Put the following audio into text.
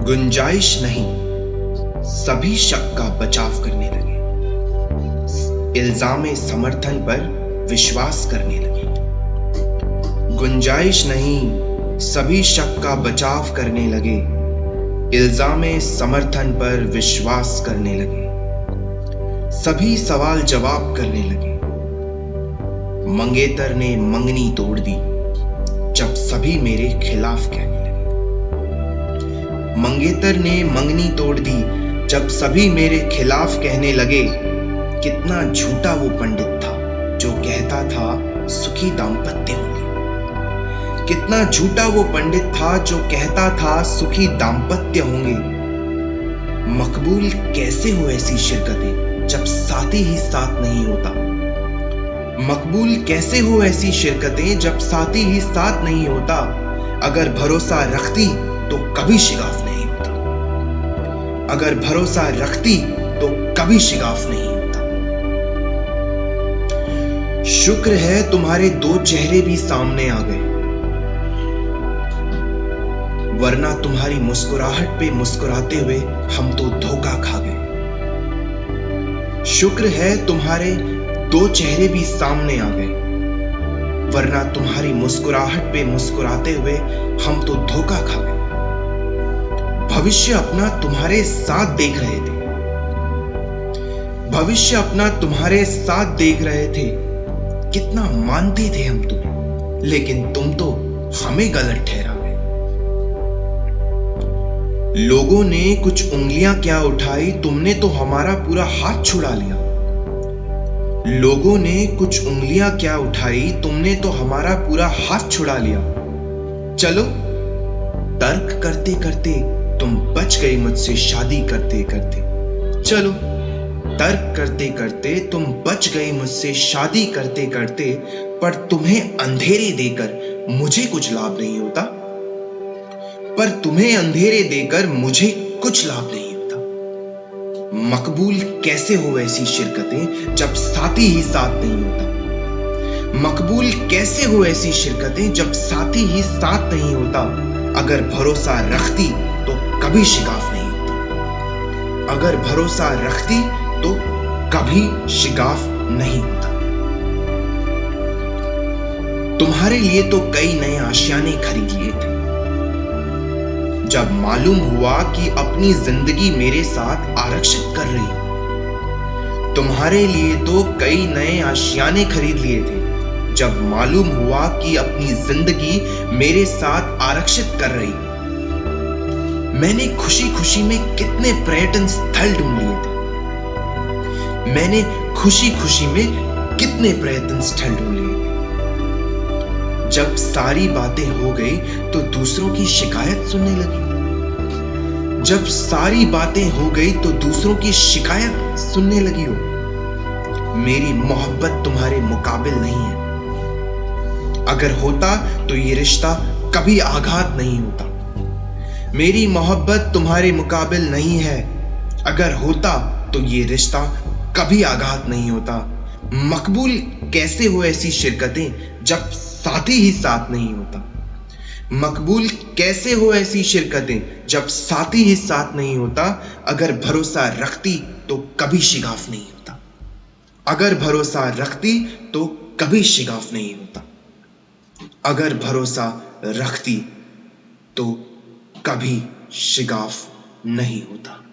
गुंजाइश नहीं, सभी शक का बचाव करने लगे। इल्जामे समर्थन पर विश्वास करने लगे। गुंजाइश नहीं, सभी शक का बचाव करने लगे। इल्जामे समर्थन पर विश्वास करने लगे। सभी सवाल जवाब करने लगे। मंगेतर ने मंगनी तोड़ दी जब सभी मेरे खिलाफ कहने लगे। मंगेतर ने मंगनी तोड़ दी जब सभी मेरे खिलाफ कहने लगे। कितना झूठा वो पंडित था जो कहता था सुखी दाम्पत्य होंगे। कितना झूठा वो पंडित था जो कहता था सुखी दाम्पत्य होंगे। मकबूल कैसे हो ऐसी शिरकतें जब साथी ही साथ नहीं होता। मकबूल कैसे हो ऐसी शिरकतें जब साथी ही साथ नहीं होता। अगर भरोसा रखती तो कभी शिगाफ नहीं होता। अगर भरोसा रखती तो कभी शिगाफ नहीं होता। शुक्र है तुम्हारे दो चेहरे भी सामने आ गए, वरना तुम्हारी मुस्कुराहट पे मुस्कुराते हुए हम तो धोखा खा गए। शुक्र है तुम्हारे दो चेहरे भी सामने आ गए, वरना तुम्हारी मुस्कुराहट पे मुस्कुराते हुए हम तो धोखा खा गए। भविष्य अपना तुम्हारे साथ देख रहे थे। भविष्य अपना तुम्हारे साथ देख रहे थे। कितना मानते थे हम तुम्हें, लेकिन तुम तो हमें गलत ठहरा गए। लोगों ने कुछ उंगलियां क्या उठाई, तुमने तो हमारा पूरा हाथ छुड़ा लिया। लोगों ने कुछ उंगलियां क्या उठाई, तुमने तो हमारा पूरा हाथ छुड़ा लिया। चलो, तर्क करते करते तुम बच गई मुझसे शादी करते करते। चलो, तर्क करते करते तुम बच गई मुझसे शादी करते करते। पर तुम्हें अंधेरे देकर मुझे कुछ लाभ नहीं होता। पर तुम्हें अंधेरे देकर मुझे कुछ लाभ नहीं होता। मकबूल कैसे हो ऐसी शिरकतें जब साथी ही साथ नहीं होता। मकबूल कैसे हो ऐसी शिरकतें जब साथी ही साथ नहीं होता। अगर भरोसा रखती तो कभी शिगाफ नहीं होता। अगर भरोसा रखती तो कभी शिगाफ नहीं होता। तुम्हारे लिए तो कई नए आशियाने खरीद लिए थे। जब मालूम हुआ कि अपनी जिंदगी मेरे साथ आरक्षित कर रही हो। तुम्हारे लिए तो कई नए आशियाने खरीद लिए थे। जब मालूम हुआ कि अपनी जिंदगी मेरे साथ आरक्षित कर रही हो। मैंने खुशी खुशी में कितने पर्यटन स्थल ढूंढ लिए थे। मैंने खुशी खुशी में कितने पर्यटन स्थल ढूंढ लिए थे। जब सारी बातें हो गई तो दूसरों की शिकायत सुनने लगी। जब सारी बातें हो गई तो दूसरों की शिकायत सुनने लगी हो। मेरी मोहब्बत तुम्हारे मुकाबिल नहीं है। अगर होता तो ये रिश्ता कभी आघात नहीं होता। मेरी मोहब्बत तुम्हारे मुकाबिल नहीं है। अगर होता तो ये रिश्ता कभी आघात नहीं होता। मकबूल कैसे हो ऐसी शिरकतें जब साथी ही साथ नहीं होता। मकबूल कैसे हो ऐसी शिरकतें जब साथी ही साथ नहीं होता। अगर भरोसा रखती तो कभी शिगाफ नहीं होता। अगर भरोसा रखती तो कभी शिगाफ नहीं होता। अगर भरोसा रखती तो कभी शिगाफ नहीं होता।